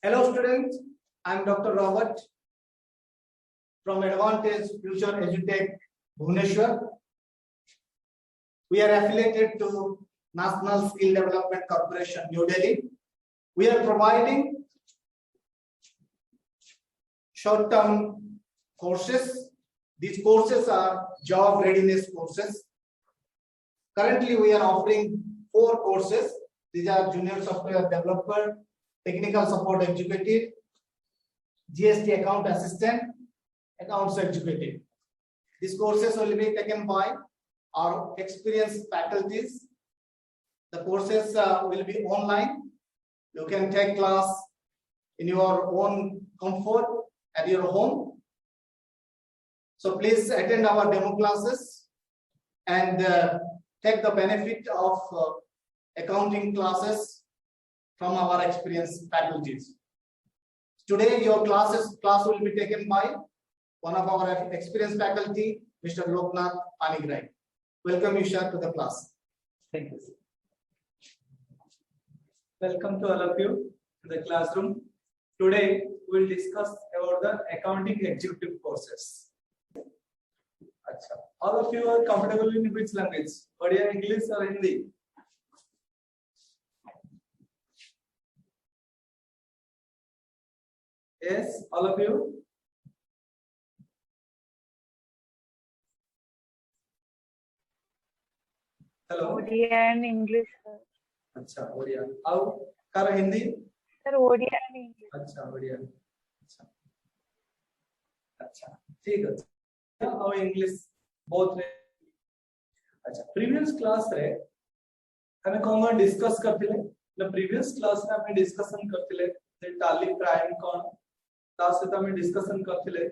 Hello students, I am Dr. Robert from Advantage Future EduTech Bhubaneswar. We are affiliated to National Skill Development Corporation, New Delhi. We are providing short-term courses. These courses are job readiness courses. Currently, we are offering 4 courses. These are Junior Software Developer, Technical Support Executive, GST Account Assistant, Accounts Executive. These courses will be taken by our experienced faculties. The courses will be online. You can take class in your own comfort at your home. So please attend our demo classes and take the benefit of accounting classes from our experienced faculties. Today, your class will be taken by one of our experienced faculty, Mr. Loknath Panigrahi. Welcome you, sir, to the class. Thank you. Welcome to all of you to the classroom. Today, we will discuss about the accounting executive courses. Achha. All of you are comfortable in which language? Odia, English or Hindi? Yes, all of you. Hello. Odia and English, sir. अच्छा ओडिया आओ कर Hindi Sir, Odia and English. अच्छा ओडिया अच्छा अच्छा ठीक है आओ English both रे अच्छा प्रीवियस क्लास रे हमें कौन डिस्कस करथिले न प्रीवियस क्लास रे हमें डिस्कशन करथिले जे टैली प्राइम कोन ता सहित हमें डिस्कशन करथिले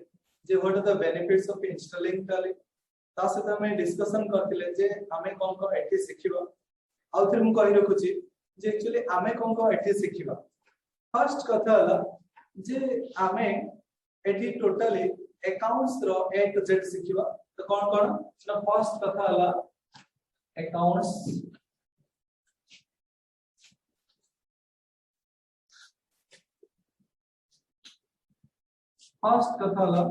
जे what are the benefits of installing Tally ता सहित हमें डिस्कशन करथिले जे हमें कोन एठी सिखिबा आउ फिर मु कहि रखुची जे एक्चुअली आमे कोन को एठी सिखिबा फर्स्ट कथा हला जे आमे एठी टोटली अकाउंट्स रो ए टू जेड सिखिबा तो कोन कोन ना फर्स्ट कथा हला अकाउंट्स फर्स्ट कथा हला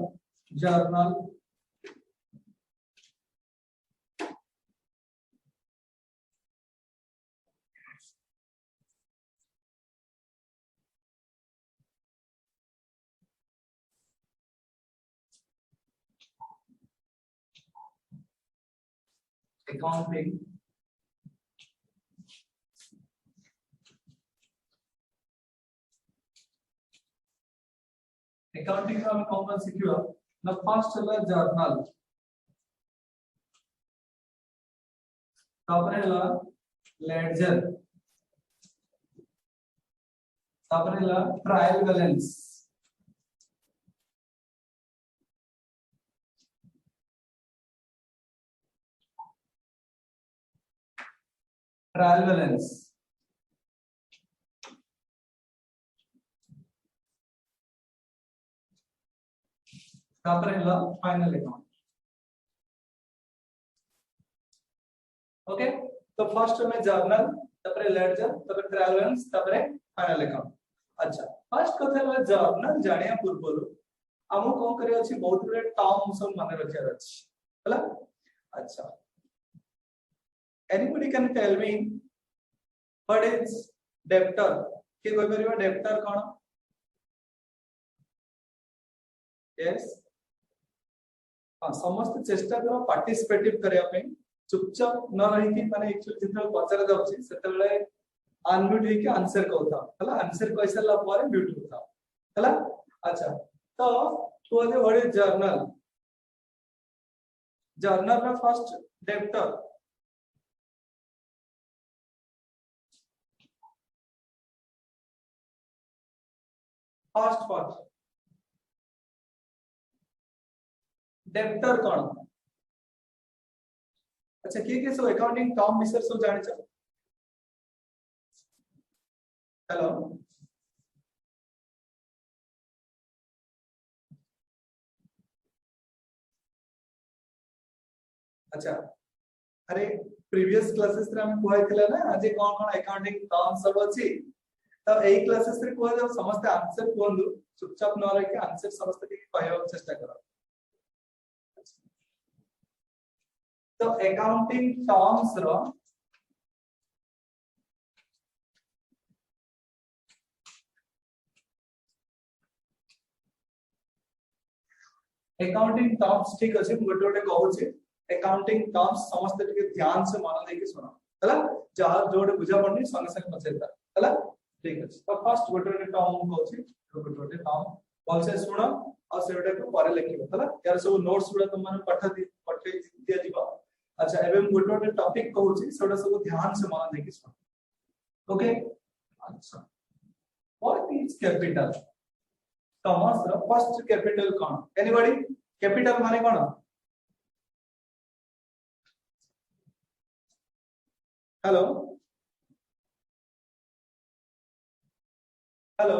जर्नल accounting accounting का हम कौन सीखिबा ना फर्स्ट हला जर्नल तापरे हला लेडजर तापरे हला trial balance trial balance final account okay तो फर्स्ट में जर्नल तपरे लेडजर तपरे ट्रायल बैलेंस तपरे फाइनल अकाउंट अच्छा फर्स्ट कथा है जर्नल जानिया पूर्व हमो कोन करे अछि बहुत बड़े टर्म सब माने रखिया अछि हला अच्छा anybody can tell me what is debtor के कोई परिवा debtor कोन yes हां समस्त चेष्टा करो पार्टिसिपेटिव करिया पे चुपचाप न रही कि माने एक्चुअली जितना पचर जाउची सेतले अनम्यूट हे के आंसर कहता हला आंसर कहि सरला ପରେ म्यूट होता हला अच्छा तो तो व्हाट इज जर्नल जर्नल में फर्स्ट debtor फर्स्ट डेब्टर कौन अच्छा के सब अकाउंटिंग टर्म विषय सब जानि छ हेलो अच्छा अरे प्रीवियस क्लासेस रे हम कोइ थिला ना आज कौन कौन अकाउंटिंग टर्म सब अछि तो एई क्लासेस रे को जब समस्त आंसर कोंदु चुपचाप न रह के आंसर समस्त के कहवा चेष्टा करो। तो अकाउंटिंग टर्म्स रो अकाउंटिंग टर्म्स ठीक अछि गोटे गोटे कहू छी अकाउंटिंग टर्म्स समस्त के ध्यान से मन देके सुनो हला जहा जोडे बुझा पड़नी संगे संगे पचेता हला ठीक अछि। तो फर्स्ट गोटे गोटे टर्म कहू छी गोटे गोटे टर्म बोल से सुनो और सेटा को पारे लिखिबो हला यार सब नोट्स गुडा तुम मन पठे दिया जीवा। अच्छा एवं गोटे गोटे टॉपिक कहू छी सेटा सब ध्यान से मन देके सुनो ओके। अच्छा what is capital commerce row first capital कोन एनीबॉडी कैपिटल माने कोन हेलो हेलो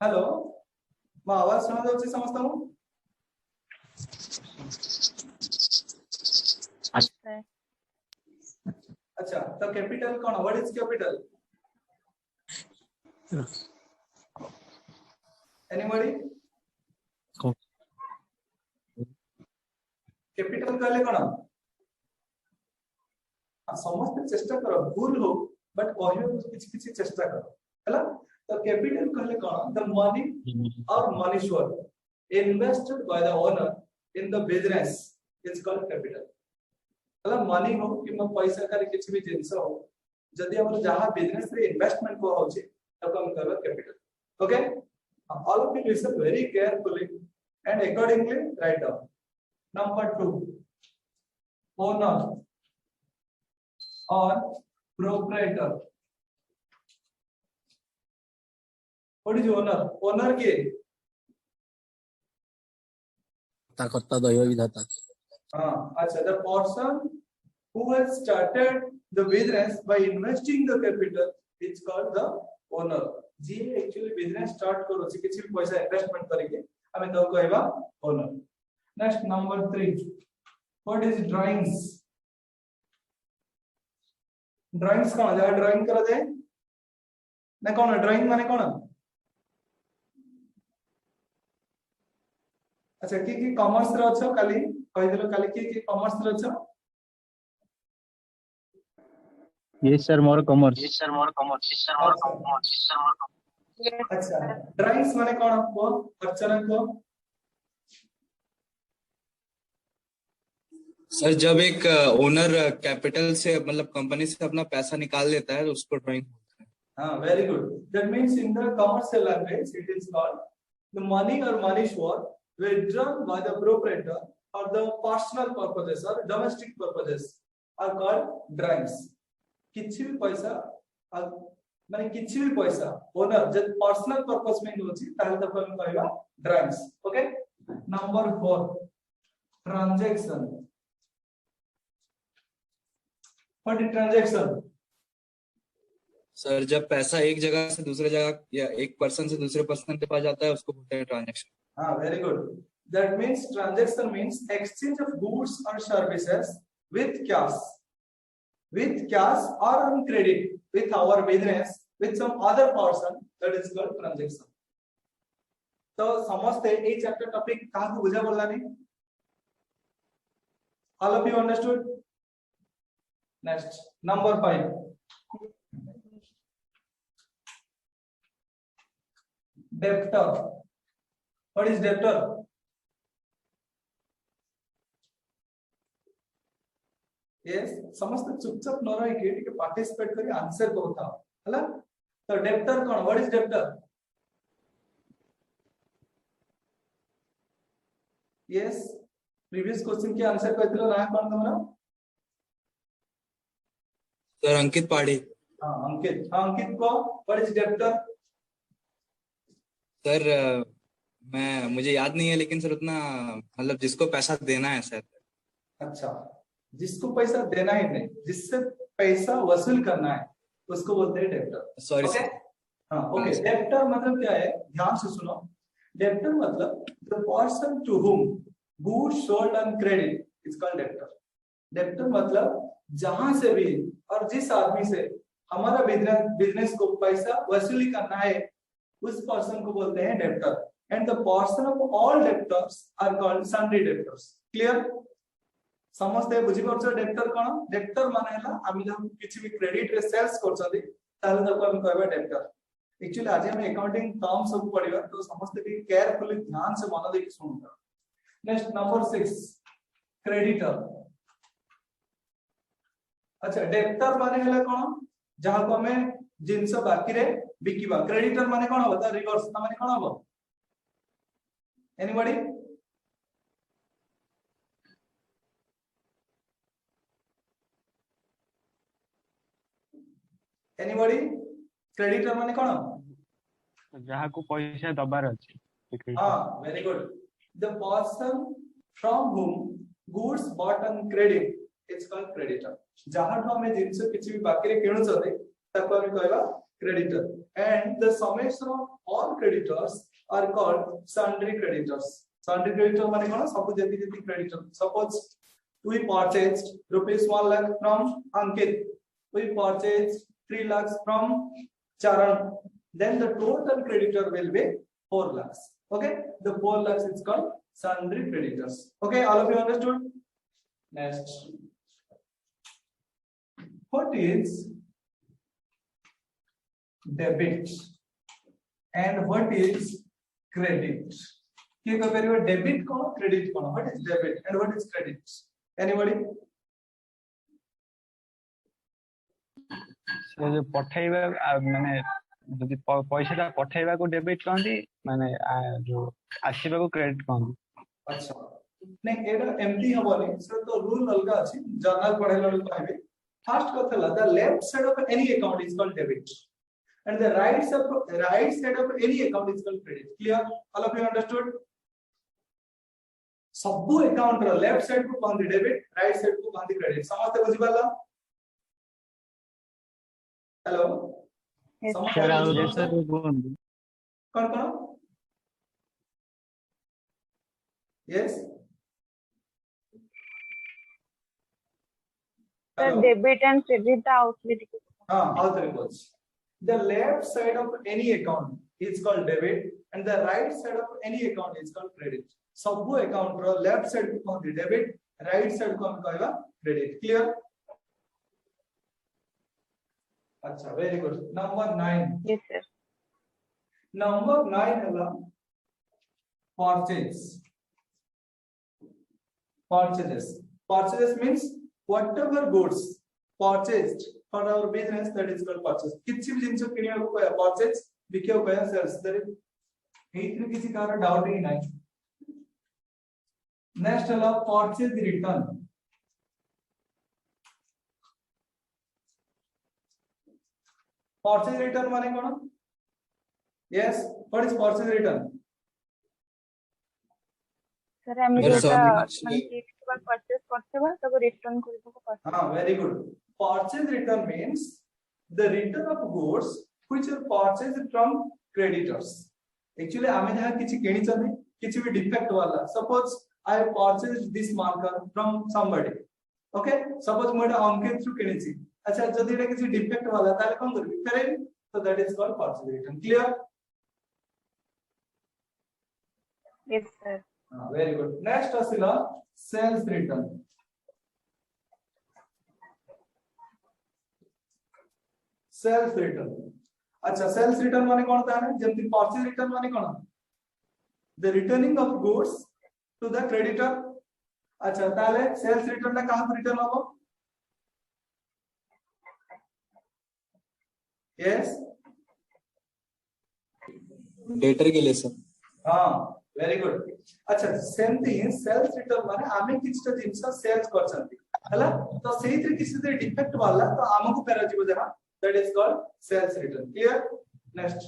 हेलो मैं आवाज सुना जाउछि समस्त हूं अच्छा तो capital cone what is capital anybody capital कहले कोन समस्त चेष्टा करो भूल हो बट कहबे किछ किछ चेष्टा करो हला। तो कैपिटल कहले कोन द मनी और money worth invested by the owner in the business is called capital हला। मनी हो कि पैसा करे किछ भी जिंस हो जदी हम जहां बिजनेस रे इन्वेस्टमेंट को होछि तब हम करबा capital okay. All of you listen very carefully and accordingly write down. Number 2 owner or proprietor what is owner owner के कर्ता दैव विधाता अच्छा the person who has started the business by investing the capital is called the owner ji actually business start करो छी किछि पैसा investment करके हमें तो कहबा owner. Next number 3 what is drawings drawings कोन जा ड्राइंग करा जाए ना कोन ड्राइंग माने कोन अच्छा की कॉमर्स रे अछो काली कहि देलो काली की कॉमर्स रे अछो यस सर मोर कॉमर्स अच्छा ड्राइंग्स माने कोन को अर्चना को सर जब एक ओनर कैपिटल से मतलब कंपनी से अपना पैसा निकाल लेता है तो उसको ड्राइंग बोलते हैं। हाँ very good that means in the commercial language it is called the money or money worth withdrawn by the proprietor or the personal purposes or domestic purposes are called drawings। किछि भी पैसा माने किछि भी पैसा ओनर जब personal purpose में होछि ताले तब हम कहबा drawings okay. Number 4 transaction what is transaction sir जब पैसा एक जगह से दूसरे जगह या एक पर्सन से दूसरे पर्सन के पास जाता है उसको बोलते हैं ट्रांजैक्शन। हाँ very good that means transaction means exchange of goods और services with cash or on credit with our business with some other person that is called transaction। तो समझते ए चैप्टर टॉपिक कहां को बुझा पड़लानी all of you understood। next number 5 debtor what is debtor yes समस्त चुपचाप न रही के ठीक पार्टिसिपेट करी आंसर करता हला। तो डेब्टर कोन what is debtor yes previous question के आंसर कहतिलो ना कोन तमरा सर अंकित पाड़ी। हां अंकित को व्हाट इज डेब्टर सर मुझे याद नहीं है लेकिन सर उतना मतलब जिसको पैसा देना है सर। अच्छा जिसको पैसा देना ही नहीं जिससे पैसा वसूल करना है उसको बोलते हैं डेब्टर सॉरी ओके। हाँ ओके डेब्टर मतलब क्या है ध्यान से सुनो डेब्टर मतलब the person to whom goods sold on credit is called debtor debtor मतलब जहां से भी और जिस आदमी से हमारा बिजनेस को पैसा वसूली करना है उस पर्सन को बोलते हैं debtor and the person of all debtors are called sundry debtors clear समझते बुझी पारछ डेब्टर कोन डेब्टर माने हला आमी जब किछि भी क्रेडिट रे सेल्स करछदी ताले ताको हम कहबा डेब्टर एक्चुअली आज हम अकाउंटिंग टर्म सब पढ़िबा तो समस्त भी केयरफुली ध्यान से मन देके सुनता नेक्स्ट नंबर 6 क्रेडिटर अच्छा डेब्टर माने हला कोन जहां को हमें जिंस बाकी रे बिकिबा क्रेडिटर माने कोन होता रिवर्स माने कोन हो एनीबॉडी एनीबॉडी क्रेडिटर माने कोन जहाँ को पैसा दबार अछि हां very good the person from whom goods bought on credit is called creditor जहां तो हमें जिंस किछि भी बाकी रे किणु छते ताको हम कहबा creditor and the summation of all creditors are called sundry creditor माने कोन सब जति जति creditor suppose we purchased rupees 1 lakh from Ankit we purchased 3 lakhs from Charan then the total creditor will be 4 lakhs okay the 4 lakhs is called sundry creditors okay all of you understood next what is debit and what is credit के कह debit कौन credit कौन what is debit and what is credit anybody से जो पठाइबा माने जदि पैसा पठाइबा को डेबिट कहंदी माने जो आसीबा को क्रेडिट कहंदी अच्छा नहीं एटा एमटी हबनी से तो रूल अलगा अछि जर्नल पढ़ेला लोग कहबे फर्स्ट कथला the left side of any account is called debit and the right side of any account is called credit clear all of you understood सब अकाउंट रो लेफ्ट साइड को कहंदी debit right side को कहंदी credit समझते बुझि पाला hello Yes, sir आउ sir. Sir बोलंदी कौन yes Sir, debit and credit the outlet. हां all three words the left side of any account is called debit and the right side of any account is called credit सब account रो left side को कहंदी debit right side को हम कहबा credit clear अच्छा very good number 9 Yes, sir. number 9 है purchases means whatever goods purchased for our business that is called purchase किछि भी जिंस किनिया को कहया purchase बिकियो कहया सेल्स दरे एइत्र किछि कार डाउट ही नाही नेक्स्ट है purchase return purchase return माने कोन yes what is purchase return Sir, আমি Yes, যেটা sir. মানে একবার purchase করতে পার তারপর রিটার্ন করে দেবো हाँ very good purchase return means the return of goods which are purchased from creditors actually आमे जहाँ किछि किनी चने किछि भी डिफेक्ट वाला suppose I have purchased this marker from somebody okay suppose मोटा अंकित थ्रू किनी छी अच्छा जदि एटा किछि डिफेक्ट वाला ताले कोन करबी फेरे so that is called purchase return clear Yes, sir. very good next asila sales return sales return अच्छा सेल्स रिटर्न माने कोन ताने जेमति परचेज रिटर्न माने कोन the returning of goods to the creditor अच्छा ताले सेल्स रिटर्न ना कहां रिटर्न होबो यस डेटर के लिए सर हां वेरी गुड अच्छा सेम थिंग सेल्स रिटर्न माने आमे किछटा जिंस सेल्स करछंती हला तो सेहितरे किछि डिफेक्ट वाला तो आमको फेरा जीव जरा that is called sales return clear next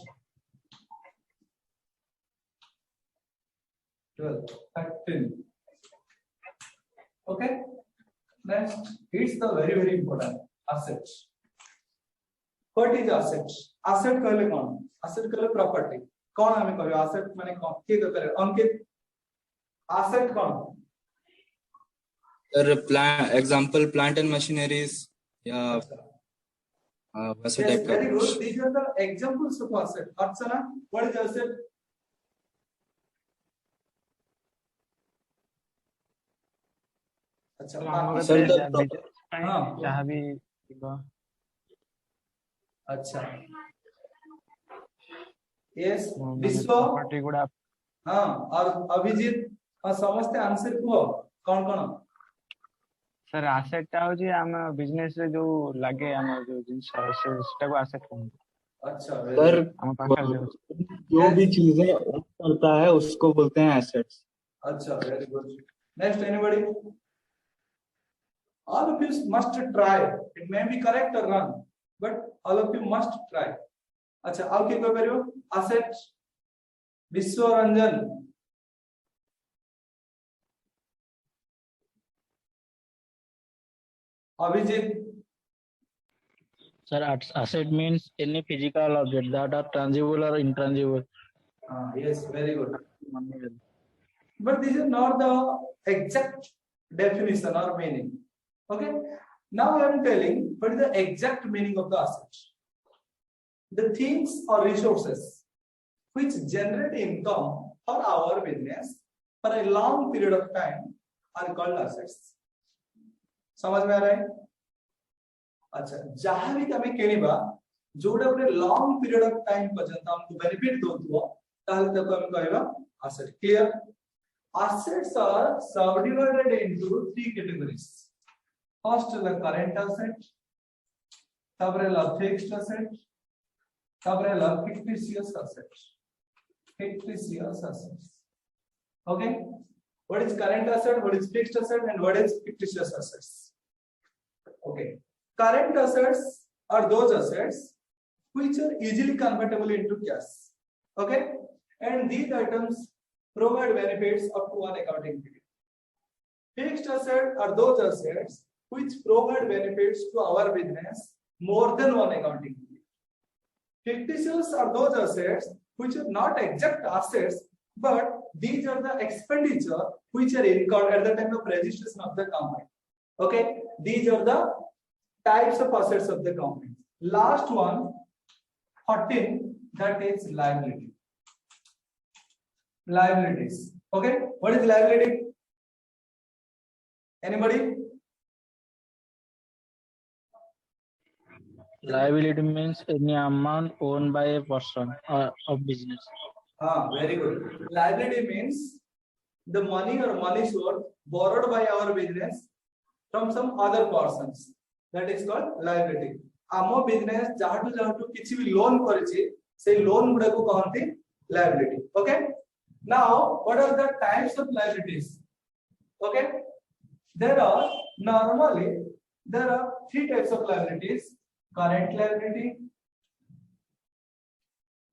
12 13 okay next it's the very important asset what is asset asset कहले कोन एसेट कहले प्रॉपर्टी कोन हमें कहबे एसेट माने कोन के करे अंकित एसेट कोन sir example plant and machineries या वैसे yes टाइप का very good these are the examples of asset archana what is asset अच्छा बाकी सर, हाँ जहाँ भी ଥିବ। अच्छा यस ମାନେ विश्व property गुड़ा हाँ और अभिजीत हाँ समझते आंसर को कौन कौन सर asset टा होची हम बिजनेस रे जो लागे हम जो जिंस सेटा को asset कहते अच्छा सर हम पाखा जो जो भी चीजें own करता है उसको बोलते हैं एसेट्स। अच्छा very good next anybody all of you must try it may be correct or wrong but all of you must try अच्छा आओ के कोई करियो asset विश्व Ranjan Abhijit Sir, asset means any physical object that are tangible or intangible. yes very good but this is not the exact definition or meaning okay now I am telling what is the exact meaning of the asset the things or resources which generate income for our business for a long period of time are called assets समझ में आ रहा है अच्छा जहां भी हमें किनिबा जोडा गोटे लॉन्ग पीरियड ऑफ टाइम पर्यंत हमको बेनिफिट दोथुओ ताहले तक हम कहबा asset clear assets are subdivided into three categories first the current asset तबरे ला fixed asset तबरे ला fictitious assets okay what is current asset what is fixed asset and what is fictitious assets okay current assets are those assets which are easily convertible into cash okay and these items provide benefits up to one accounting period fixed assets are those assets which provide benefits to our business more than one accounting period fictitious are those assets which are not exact assets but these are the expenditure which are incurred at the time of registration of the company okay these are the types of assets of the company last one 14 that is liabilities okay what is liability anybody Liability means any amount owned by a person or of business. very good liability means the money or money source borrowed by our business from some other persons that is called liability आमो business जाहटू किछि भी loan करिछि से loan गुडा को कहंती liability okay now what are the types of liabilities okay there are three types of liabilities current liability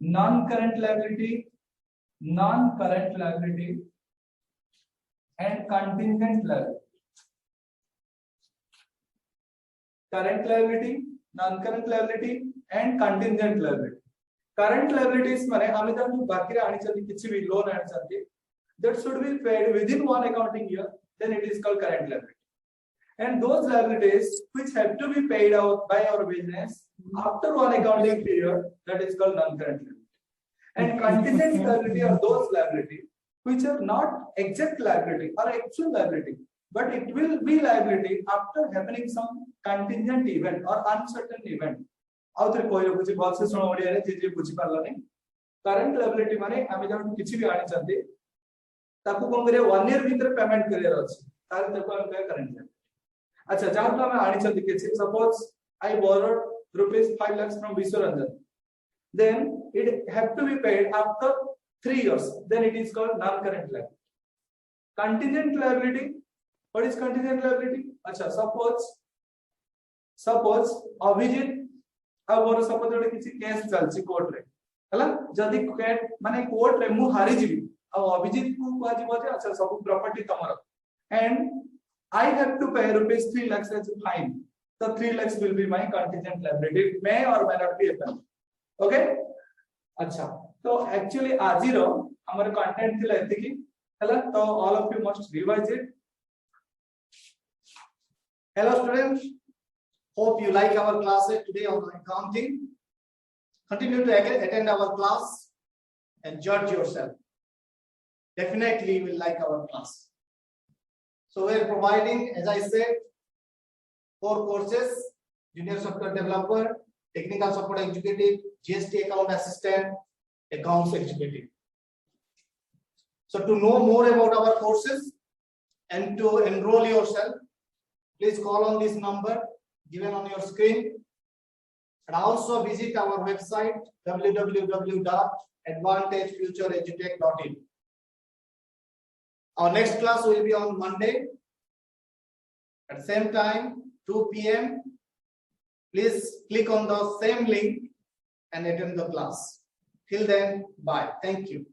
non-current liability and contingent liability current liability non-current liability and contingent liability current liabilities माने आमे जब बाकी रे आनी चली किछि भी loan आनी चली that should be paid within one accounting year then it is called current liability and those liabilities which have to be paid out by our business after one accounting period that is called non-current liability and contingent liability are those liability which are not exact liability or actual liability but it will be liability after happening some contingent event or uncertain event आउथरे कोइलो कुछ बात से सुनो ओडिया रे जे बुझी पारलानी current liability माने आमे जब किछि भी आनी चंती ताकू कोन करे 1 ईयर भीतर पेमेंट करियर अछि तार तको हम कह करंट लायबिलिटी अच्छा जब तो आमे आनी चंती किछि suppose I borrowed rupees 5 lakhs from Viswaranjan then it have to be paid after 3 years then it is called non current liability contingent liability what is contingent liability अच्छा suppose अभिजीत अब मोर suppose ओडे किछि case चलछि court रे हला जदी माने court रे मु हारि जिवि अब अभिजीत को कुआ जिवो जे अच्छा सब प्रॉपर्टी तमर एंड आई हैव टू पे rupees 3 lakhs as a fine So 3 lakhs will be my contingent liability. It may or may not be happen. Okay? अच्छा तो actually आजिरो हमारे content थिला एतिकी हला तो all of you must revise it. Hello students, hope you like our classes today on accounting. Continue to attend our class and judge yourself. Definitely you will like our class. So we are providing, as I said, 4 courses: Junior Software Developer, Technical Support Executive, GST Account Assistant, Accounts Executive. So to know more about our courses and to enroll yourself, please call on this number given on your screen, and also visit our website www.advantagefutureedutech.in. Our next class will be on Monday at the same time, 2 p.m. Please click on the same link and attend the class. Till then, bye. Thank you.